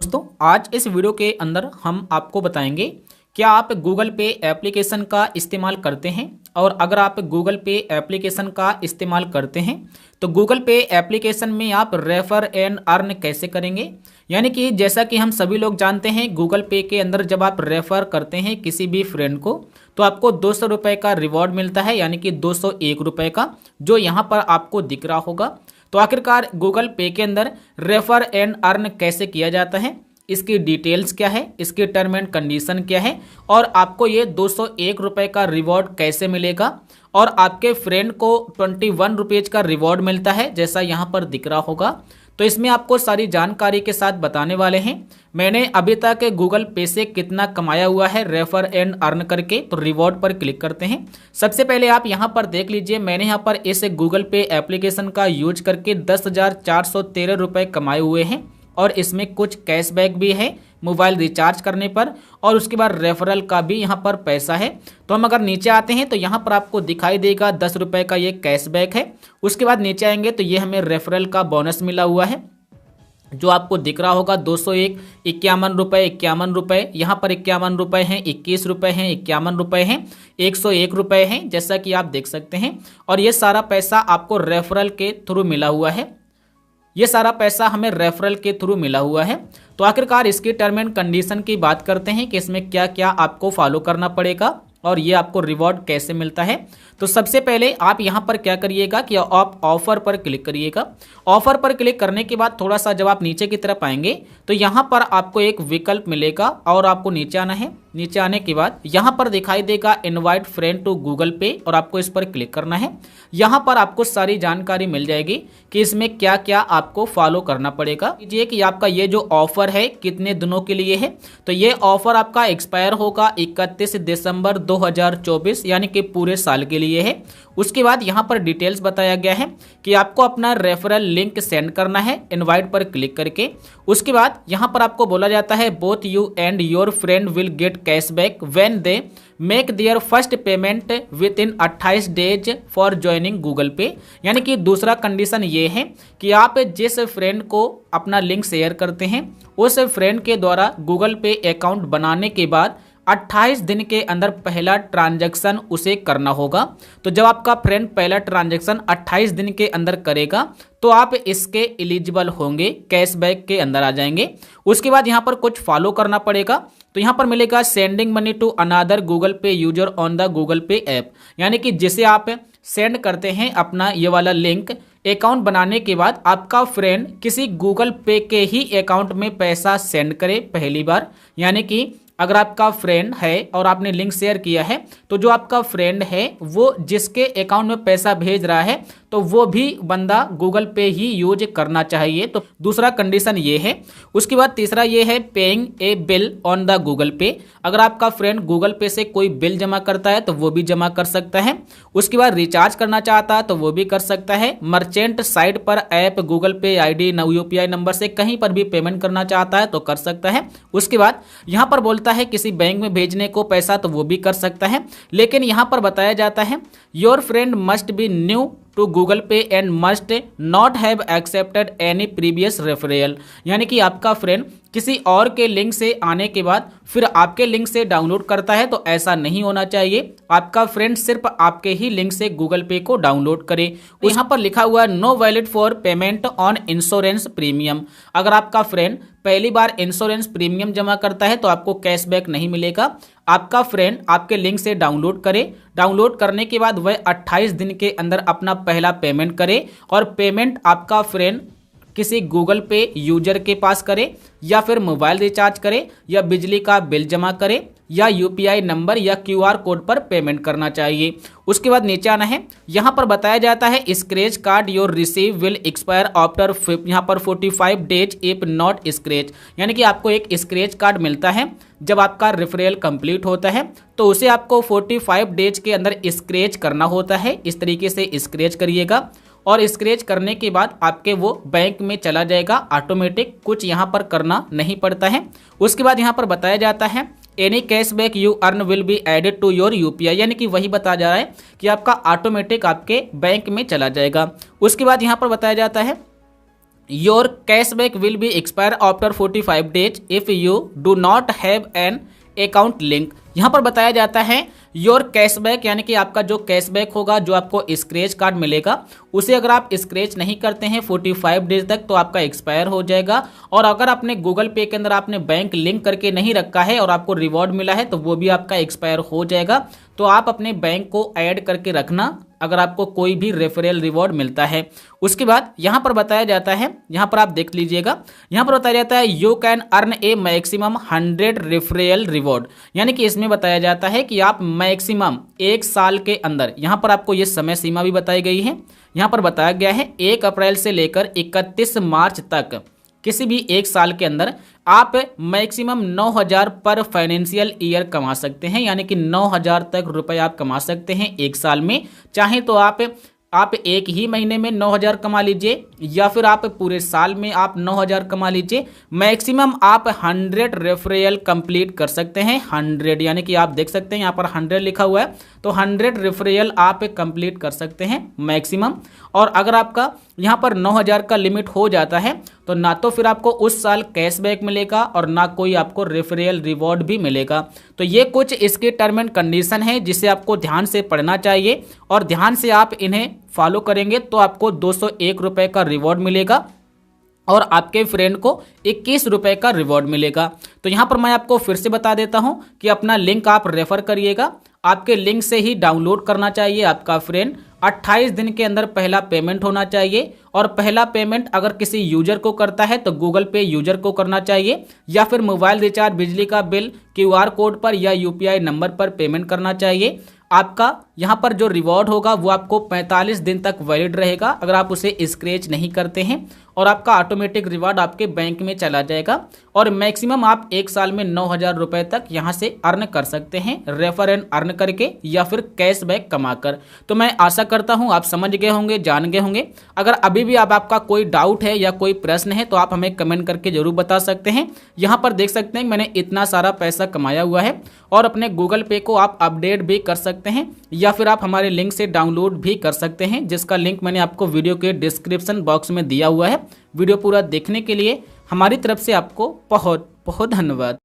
दोस्तों आज इस वीडियो के अंदर हम आपको बताएंगे क्या आप गूगल पे एप्लीकेशन का इस्तेमाल करते हैं। और अगर आप गूगल पे एप्लीकेशन का इस्तेमाल करते हैं तो गूगल पे एप्लीकेशन में आप रेफर एंड अर्न कैसे करेंगे। यानी कि जैसा कि हम सभी लोग जानते हैं गूगल पे के अंदर जब आप रेफर करते हैं किसी भी फ्रेंड को तो आपको 200 रुपये का रिवॉर्ड मिलता है, यानी कि 201 रुपये का, जो यहाँ पर आपको दिख रहा होगा। तो आखिरकार गूगल पे के अंदर रेफर एंड अर्न कैसे किया जाता है, इसकी डिटेल्स क्या है, इसकी टर्म एंड कंडीशन क्या है और आपको ये 201 रुपये का रिवॉर्ड कैसे मिलेगा और आपके फ्रेंड को 21 रुपीज़ का रिवॉर्ड मिलता है जैसा यहाँ पर दिख रहा होगा। तो इसमें आपको सारी जानकारी के साथ बताने वाले हैं। मैंने अभी तक गूगल पे से कितना कमाया हुआ है रेफर एंड अर्न करके, तो रिवॉर्ड पर क्लिक करते हैं। सबसे पहले आप यहाँ पर देख लीजिए, मैंने यहाँ पर इस गूगल पे एप्लीकेशन का यूज करके 10,413 रुपये कमाए हुए हैं और इसमें कुछ कैशबैक भी है मोबाइल रिचार्ज करने पर और उसके बाद रेफरल का भी यहाँ पर पैसा है। तो हम अगर नीचे आते हैं तो यहाँ पर आपको दिखाई देगा 10 रुपये का ये कैशबैक है। उसके बाद नीचे आएंगे तो ये हमें रेफरल का बोनस मिला हुआ है जो आपको दिख रहा होगा 201, 51 रुपये, 51 रुपये, यहाँ पर 51 रुपये हैं, 21 रुपये हैं, 51 रुपये हैं, 101 रुपये हैं, जैसा कि आप देख सकते हैं। और ये सारा पैसा आपको रेफरल के थ्रू मिला हुआ है, ये सारा पैसा हमें रेफरल के थ्रू मिला हुआ है। तो आखिरकार इसकी टर्म एंड कंडीशन की बात करते हैं कि इसमें क्या क्या आपको फॉलो करना पड़ेगा और ये आपको रिवॉर्ड कैसे मिलता है। तो सबसे पहले आप यहाँ पर क्या करिएगा कि आप ऑफर पर क्लिक करिएगा। ऑफर पर क्लिक करने के बाद थोड़ा सा जब आप नीचे की तरफ आएंगे तो यहाँ पर आपको एक विकल्प मिलेगा और आपको नीचे आना है। नीचे आने के बाद यहाँ पर दिखाई देगा इनवाइट फ्रेंड टू गूगल पे और आपको इस पर क्लिक करना है। यहाँ पर आपको सारी जानकारी मिल जाएगी कि इसमें क्या क्या आपको फॉलो करना पड़ेगा। कीजिए कि आपका ये जो ऑफर है कितने दिनों के लिए है। तो ये ऑफर आपका एक्सपायर होगा 31 दिसंबर 2024, यानी कि पूरे साल के लिए है। उसके बाद यहाँ पर डिटेल्स बताया गया है कि आपको अपना रेफरल लिंक सेंड करना है इनवाइट पर क्लिक करके। उसके बाद यहाँ पर आपको बोला जाता है both you and your friend will get cashback when they make their first payment with in 28 days for joining Google पे। यानी कि दूसरा कंडीशन ये है कि आप जिस फ्रेंड को अपना लिंक शेयर करते हैं उस फ्रेंड के द्वारा गूगल पे अकाउंट बनाने के बाद 28 दिन के अंदर पहला ट्रांजैक्शन उसे करना होगा। तो जब आपका फ्रेंड पहला ट्रांजैक्शन 28 दिन के अंदर करेगा तो आप इसके एलिजिबल होंगे, कैशबैक के अंदर आ जाएंगे। उसके बाद यहाँ पर कुछ फॉलो करना पड़ेगा। तो यहाँ पर मिलेगा sending money to another Google Pay user on the Google Pay app, यानी कि जिसे आप सेंड करते हैं अपना ये वाला लिंक अकाउंट बनाने के बाद आपका फ्रेंड किसी गूगल पे के ही अकाउंट में पैसा सेंड करे पहली बार। यानी कि अगर आपका फ्रेंड है और आपने लिंक शेयर किया है तो जो आपका फ्रेंड है वो जिसके अकाउंट में पैसा भेज रहा है तो वो भी बंदा गूगल पे ही यूज करना चाहिए। तो दूसरा कंडीशन ये है। उसके बाद तीसरा ये है paying A bill on the Google पे। अगर आपका फ्रेंड गूगल पे से कोई बिल जमा करता है तो वो भी जमा कर सकता है। उसके बाद रिचार्ज करना चाहता है तो वो भी कर सकता है। मर्चेंट साइट पर ऐप गूगल पे आईडी यूपीआई नंबर से कहीं पर भी पेमेंट करना चाहता है तो कर सकता है। उसके बाद यहाँ पर बोलता है किसी बैंक में भेजने को पैसा तो वो भी कर सकता है। लेकिन यहाँ पर बताया जाता है your friend must be new to Google Pay and must not have accepted any previous referral. यानी कि आपका फ्रेंड किसी और के लिंक से आने के बाद फिर आपके लिंक से डाउनलोड करता है तो ऐसा नहीं होना चाहिए। आपका फ्रेंड सिर्फ आपके ही लिंक से गूगल पे को डाउनलोड करे। यहाँ पर लिखा हुआ है no valid for payment on insurance premium. अगर आपका फ्रेंड पहली बार इंश्योरेंस प्रीमियम जमा करता है तो आपको कैशबैक नहीं मिलेगा। आपका फ्रेंड आपके लिंक से डाउनलोड करे, डाउनलोड करने के बाद वह 28 दिन के अंदर अपना पहला पेमेंट करे और पेमेंट आपका फ्रेंड किसी गूगल पे यूजर के पास करे या फिर मोबाइल रिचार्ज करे या बिजली का बिल जमा करे या यूपीआई नंबर या क्यूआर कोड पर पेमेंट करना चाहिए। उसके बाद नीचे आना है। यहाँ पर बताया जाता है scratch card your receive will expire after यहाँ पर 45 डेज इफ नॉट स्क्रैच। यानी कि आपको एक स्क्रैच कार्ड मिलता है जब आपका रेफरल कंप्लीट होता है तो उसे आपको 45 डेज के अंदर स्क्रैच करना होता है। इस तरीके से स्क्रैच करिएगा और स्क्रैच करने के बाद आपके वो बैंक में चला जाएगा ऑटोमेटिक, कुछ यहाँ पर करना नहीं पड़ता है। उसके बाद यहाँ पर बताया जाता है any cashback you earn will be added to your UPI, यानी कि वही बताया जा रहा है कि आपका ऑटोमेटिक आपके बैंक में चला जाएगा। उसके बाद यहाँ पर बताया जाता है your cashback will be expire after 45 days if you do not have an account link. यहाँ पर बताया जाता है योर कैशबैक यानी कि आपका जो कैशबैक होगा, जो आपको स्क्रैच कार्ड मिलेगा, उसे अगर आप स्क्रैच नहीं करते हैं 45 डेज तक तो आपका एक्सपायर हो जाएगा। और अगर आपने गूगल पे के अंदर आपने बैंक लिंक करके नहीं रखा है और आपको रिवॉर्ड मिला है तो वो भी आपका एक्सपायर हो जाएगा। तो आप अपने बैंक को ऐड करके रखना अगर आपको कोई भी रेफरल रिवॉर्ड मिलता है। उसके बाद यहाँ पर बताया जाता है, यहाँ पर आप देख लीजिएगा, यहाँ पर बताया जाता है you can earn A maximum 100 referral reward, यानी कि इसमें बताया जाता है कि आप मैक्सिमम 1 साल के अंदर, यहाँ पर आपको ये समय सीमा भी बताई गई है, यहाँ पर बताया गया है 1 अप्रैल से लेकर 31 मार्च तक किसी भी 1 साल के अंदर आप मैक्सिमम 9,000 पर फाइनेंशियल ईयर कमा सकते हैं, यानी कि 9,000 तक रुपए आप कमा सकते हैं 1 साल में। चाहे तो आप एक ही महीने में 9,000 कमा लीजिए या फिर आप पूरे साल में आप 9,000 कमा लीजिए। मैक्सिमम आप 100 रेफरल कंप्लीट कर सकते हैं, 100 यानी कि आप देख सकते हैं यहाँ पर 100 लिखा हुआ है, तो 100 रेफरल आप कंप्लीट कर सकते हैं मैक्सिमम। और अगर आपका यहाँ पर 9,000 का लिमिट हो जाता है तो ना तो फिर आपको उस साल कैशबैक मिलेगा और ना कोई आपको रेफरल रिवॉर्ड भी मिलेगा। तो ये कुछ इसके टर्म एंड कंडीशन है जिसे आपको ध्यान से पढ़ना चाहिए और ध्यान से आप इन्हें फॉलो करेंगे तो आपको 201 रुपये का रिवॉर्ड मिलेगा और आपके फ्रेंड को 21 रुपये का रिवॉर्ड मिलेगा। तो यहाँ पर मैं आपको फिर से बता देता हूँ कि अपना लिंक आप रेफर करिएगा, आपके लिंक से ही डाउनलोड करना चाहिए आपका फ्रेंड। 28 दिन के अंदर पहला पेमेंट होना चाहिए और पहला पेमेंट अगर किसी यूजर को करता है तो गूगल पे यूजर को करना चाहिए या फिर मोबाइल रिचार्ज, बिजली का बिल QR कोड पर या UPI नंबर पर पेमेंट करना चाहिए। आपका यहाँ पर जो रिवॉर्ड होगा वो आपको 45 दिन तक वैलिड रहेगा अगर आप उसे स्क्रैच नहीं करते हैं और आपका ऑटोमेटिक रिवॉर्ड आपके बैंक में चला जाएगा। और मैक्सिमम आप 1 साल में 9,000 रुपये तक यहाँ से अर्न कर सकते हैं रेफर एंड अर्न करके या फिर कैशबैक कमाकर। तो मैं आशा करता हूँ आप समझ गए होंगे, जान गए होंगे। अगर अभी भी आपका कोई डाउट है या कोई प्रश्न है तो आप हमें कमेंट करके जरूर बता सकते हैं। यहाँ पर देख सकते हैं मैंने इतना सारा पैसा कमाया हुआ है और अपने गूगल पे को आप अपडेट भी कर सकते हैं या फिर आप हमारे लिंक से डाउनलोड भी कर सकते हैं, जिसका लिंक मैंने आपको वीडियो के डिस्क्रिप्शन बॉक्स में दिया हुआ है। वीडियो पूरा देखने के लिए हमारी तरफ से आपको बहुत बहुत धन्यवाद।